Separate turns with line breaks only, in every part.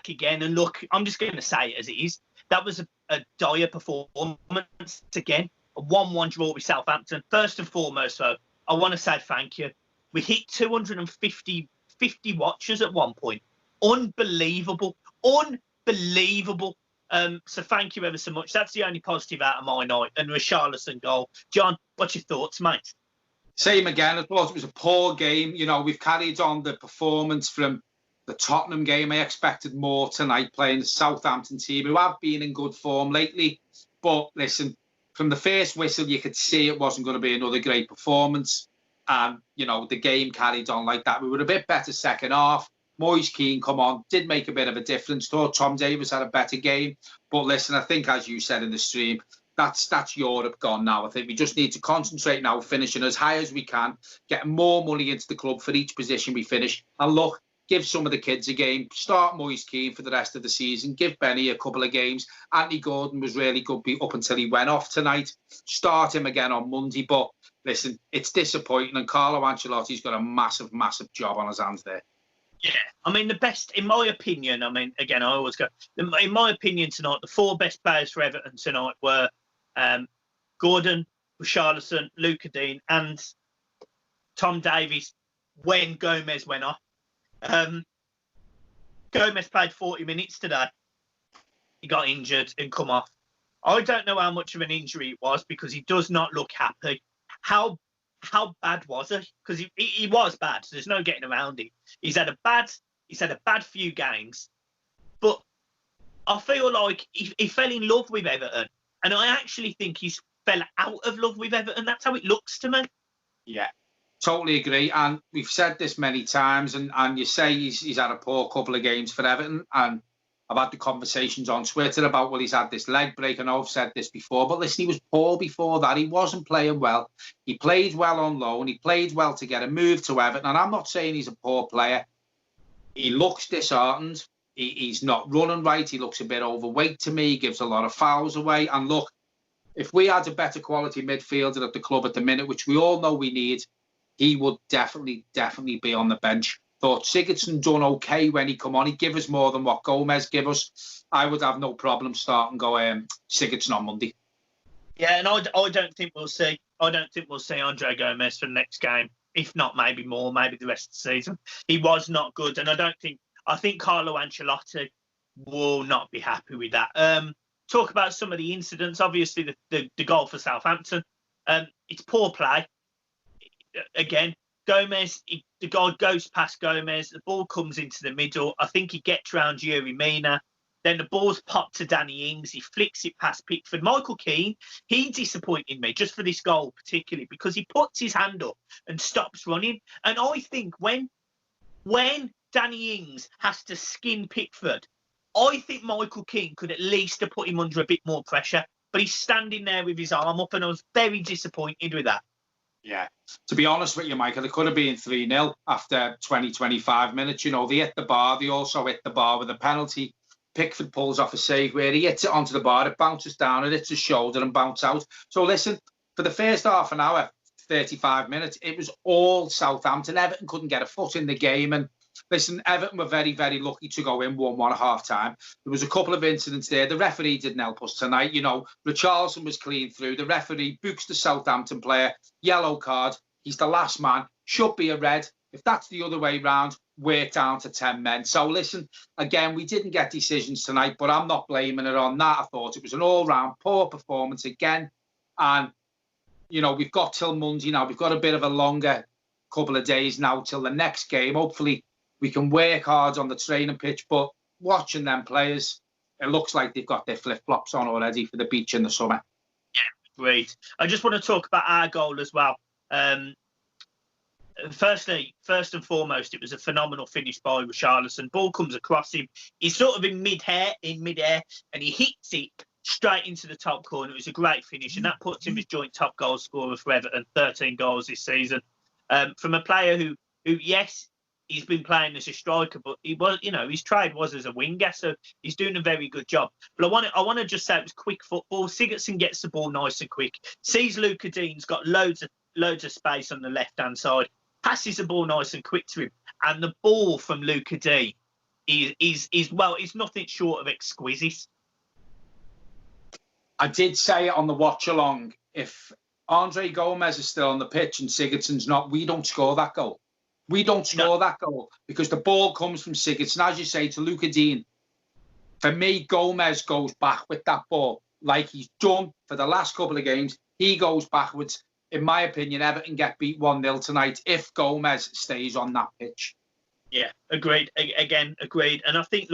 back again. And look, I'm just going to say it as it is. That was a dire performance again. A 1-1 draw with Southampton. First and foremost, though, I want to say thank you. We hit 250 watchers at one point. Unbelievable. Unbelievable. So thank you ever so much. That's the only positive out of my night. And Richarlison goal. John, what's your thoughts, mate?
Same again. I thought it was a poor game. You know, we've carried on the performance from the Tottenham game. I expected more tonight playing the Southampton team, who have been in good form lately. But listen, from the first whistle, you could see it wasn't going to be another great performance. And, you know, the game carried on like that. We were a bit better second half. Moise Keane come on, did make a bit of a difference. Thought Tom Davies had a better game. But listen, I think, as you said in the stream, that's Europe gone now. I think we just need to concentrate now, finishing as high as we can, getting more money into the club for each position we finish. And look, give some of the kids a game. Start Moise Keane for the rest of the season. Give Benny a couple of games. Anthony Gordon was really good up until he went off tonight. Start him again on Monday. But listen, it's disappointing. And Carlo Ancelotti's got a massive, massive job on his hands there.
Yeah, I mean, the best, in my opinion, I mean, again, I always go, in my opinion tonight, the four best players for Everton tonight were Gordon, Richarlison, Luca Dean, and Tom Davies when Gomez went off. Gomez played 40 minutes today. He got injured and come off. I don't know how much of an injury it was because he does not look happy. How bad was it? Because he was bad. So there's no getting around it. He's had a bad few games, but I feel like he fell in love with Everton, and I actually think he's fell out of love with Everton. That's how it looks to me.
Yeah, totally agree. And we've said this many times, and you say he's had a poor couple of games for Everton, and I've had the conversations on Twitter about, well, he's had this leg break. I know I've said this before, but listen, he was poor before that. He wasn't playing well. He played well on loan. He played well to get a move to Everton. And I'm not saying he's a poor player. He looks disheartened. He's not running right. He looks a bit overweight to me. He gives a lot of fouls away. And look, if we had a better quality midfielder at the club at the minute, which we all know we need, he would definitely be on the bench. Thought Sigurdsson done okay when he come on. He'd give us more than what Gomez give us. I would have no problem starting Sigurdsson on Monday.
Yeah, and I don't think we'll see. I don't think we'll see Andre Gomez for the next game. If not, maybe more, maybe the rest of the season. He was not good, and I think Carlo Ancelotti will not be happy with that. Talk about some of the incidents. Obviously, the goal for Southampton. It's poor play. Again, Gomez, the guy goes past Gomez. The ball comes into the middle. I think he gets round Yuri Mina. Then the ball's popped to Danny Ings. He flicks it past Pickford. Michael Keane, he disappointed me just for this goal particularly because he puts his hand up and stops running. And I think when Danny Ings has to skin Pickford, I think Michael Keane could at least have put him under a bit more pressure. But he's standing there with his arm up, and I was very disappointed with that.
Yeah. To be honest with you, Michael, it could have been 3-0 after 20, 25 minutes. You know, they hit the bar. They also hit the bar with a penalty. Pickford pulls off a save where he hits it onto the bar. It bounces down. It hits his shoulder and bounces out. So listen, for the first half an hour, 35 minutes, it was all Southampton. Everton couldn't get a foot in the game. And listen, Everton were very, very lucky to go in 1-1 at half-time. There was a couple of incidents there. The referee didn't help us tonight. You know, Richarlison was clean through. The referee books the Southampton player. Yellow card. He's the last man. Should be a red. If that's the other way round, we're down to 10 men. So listen, again, we didn't get decisions tonight, but I'm not blaming it on that. I thought it was an all-round poor performance again. And, you know, we've got till Monday now. We've got a bit of a longer couple of days now till the next game. Hopefully, we can work hard on the training pitch, but watching them players, it looks like they've got their flip-flops on already for the beach in the summer.
Yeah, great. I just want to talk about our goal as well. First and foremost, it was a phenomenal finish by Richarlison. Ball comes across him. He's sort of in mid-air, and he hits it straight into the top corner. It was a great finish, and that puts him as joint top goal scorer for Everton, 13 goals this season. From a player who yes, he's been playing as a striker, but he was, you know, his trade was as a winger, so he's doing a very good job. But I want to just say it was quick football. Sigurdsson gets the ball nice and quick. Sees Luca Dean's got loads of space on the left hand side. Passes the ball nice and quick to him, and the ball from Luca Dean is nothing short of exquisite.
I did say it on the watch along. If Andre Gomez is still on the pitch and Sigurdsson's not, we don't score that goal. We don't score that goal because the ball comes from Sigurdsson, as you say, to Luca Dean. For me, Gomez goes back with that ball like he's done for the last couple of games. He goes backwards. In my opinion, Everton get beat 1-0 tonight if Gomez stays on that pitch.
Yeah, agreed. Again, agreed. And I think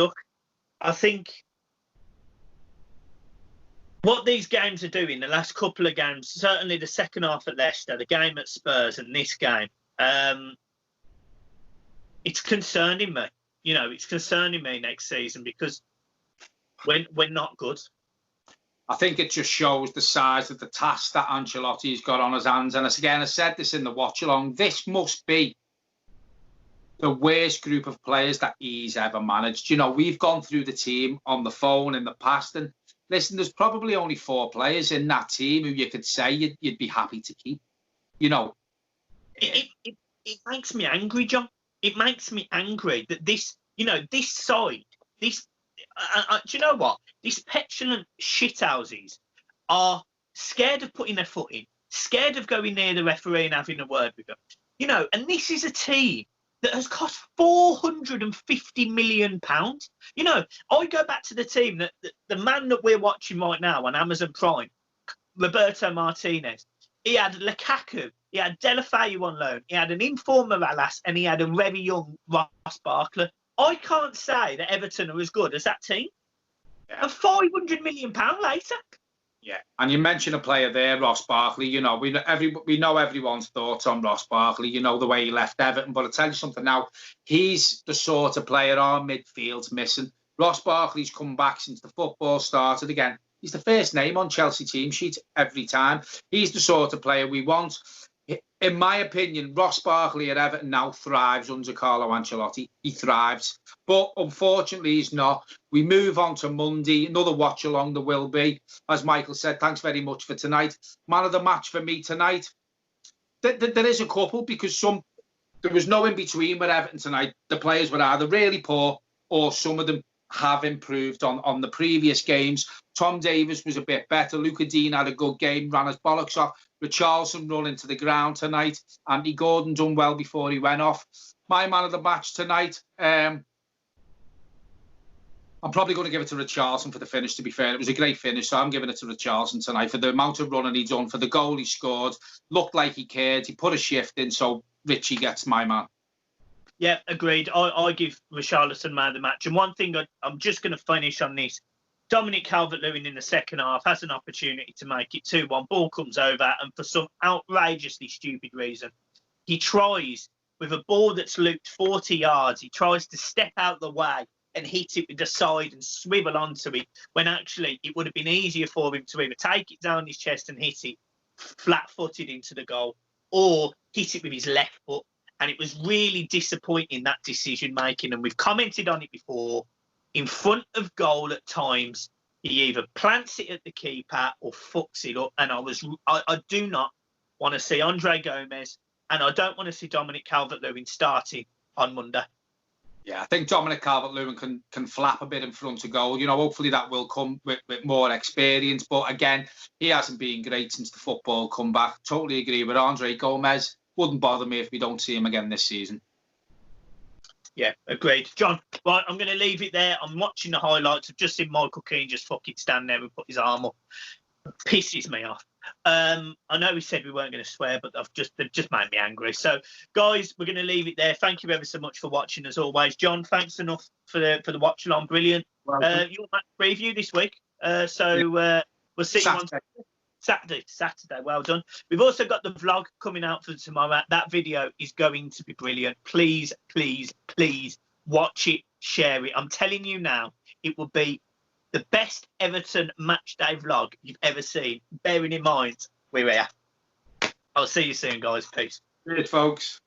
what these games are doing, the last couple of games, certainly the second half at Leicester, the game at Spurs and this game, it's concerning me. You know, it's concerning me next season because we're not good.
I think it just shows the size of the task that Ancelotti's got on his hands. And again, I said this in the watch-along, this must be the worst group of players that he's ever managed. You know, we've gone through the team on the phone in the past, and listen, there's probably only 4 players in that team who you could say you'd be happy to keep. You know.
It makes me angry, John. It makes me angry that this, you know, this side, this... do you know what? These petulant shithouses are scared of putting their foot in, scared of going near the referee and having a word with them. You know, and this is a team that has cost £450 million. You know, I go back to the team that the man that we're watching right now on Amazon Prime, Roberto Martinez. He had Lukaku, he had Deulofeu on loan, he had an informer Alas, and he had a very young Ross Barkley. I can't say that Everton are as good as that team. Yeah. And £500 million later.
Yeah, and you mentioned a player there, Ross Barkley. You know, we know everyone's thoughts on Ross Barkley. You know the way he left Everton, but I'll tell you something now. He's the sort of player our midfield's missing. Ross Barkley's come back since the football started again. He's the first name on Chelsea team sheet every time. He's the sort of player we want. In my opinion, Ross Barkley at Everton now thrives under Carlo Ancelotti. He thrives. But unfortunately, he's not. We move on to Monday. Another watch along there will be. As Michael said, thanks very much for tonight. Man of the match for me tonight. There is a couple because there was no in-between with Everton tonight. The players were either really poor or some of them have improved on the previous games. Tom Davies was a bit better. Luca Dean had a good game, ran his bollocks off. Richarlison run into the ground tonight. Andy Gordon done well before he went off. My man of the match tonight, I'm probably going to give it to Richarlison for the finish, to be fair. It was a great finish, so I'm giving it to Richarlison tonight for the amount of running he done, for the goal he scored. Looked like he cared. He put a shift in, so Richie gets my man.
Yeah, agreed. I give Richarlison man of the match. And one thing I'm just going to finish on this. Dominic Calvert-Lewin in the second half has an opportunity to make it 2-1. Ball comes over, and for some outrageously stupid reason, he tries, with a ball that's looped 40 yards, he tries to step out the way and hit it with the side and swivel onto it, when actually it would have been easier for him to either take it down his chest and hit it flat-footed into the goal, or hit it with his left foot. And it was really disappointing, that decision-making. And we've commented on it before. In front of goal at times, he either plants it at the keeper or fucks it up. And I do not want to see Andre Gomez, and I don't want to see Dominic Calvert-Lewin starting on Monday.
Yeah, I think Dominic Calvert-Lewin can flap a bit in front of goal. You know, hopefully that will come with more experience. But again, he hasn't been great since the football comeback. Totally agree with Andre Gomez. Wouldn't bother me if we don't see him again this season.
Yeah, agreed. John, right, I'm going to leave it there. I'm watching the highlights. I've just seen Michael Keane just fucking stand there and put his arm up. Pisses me off. I know we said we weren't going to swear, but they've just made me angry. So, guys, we're going to leave it there. Thank you ever so much for watching, as always. John, thanks enough for the watch along. Brilliant. Your match preview this week. We'll see you on Saturday. Well done. We've also got the vlog coming out for tomorrow. That video is going to be brilliant. Please, please, please watch it, share it. I'm telling you now, it will be the best Everton match day vlog you've ever seen. Bearing in mind, we're here. I'll see you soon, guys. Peace.
Good, folks.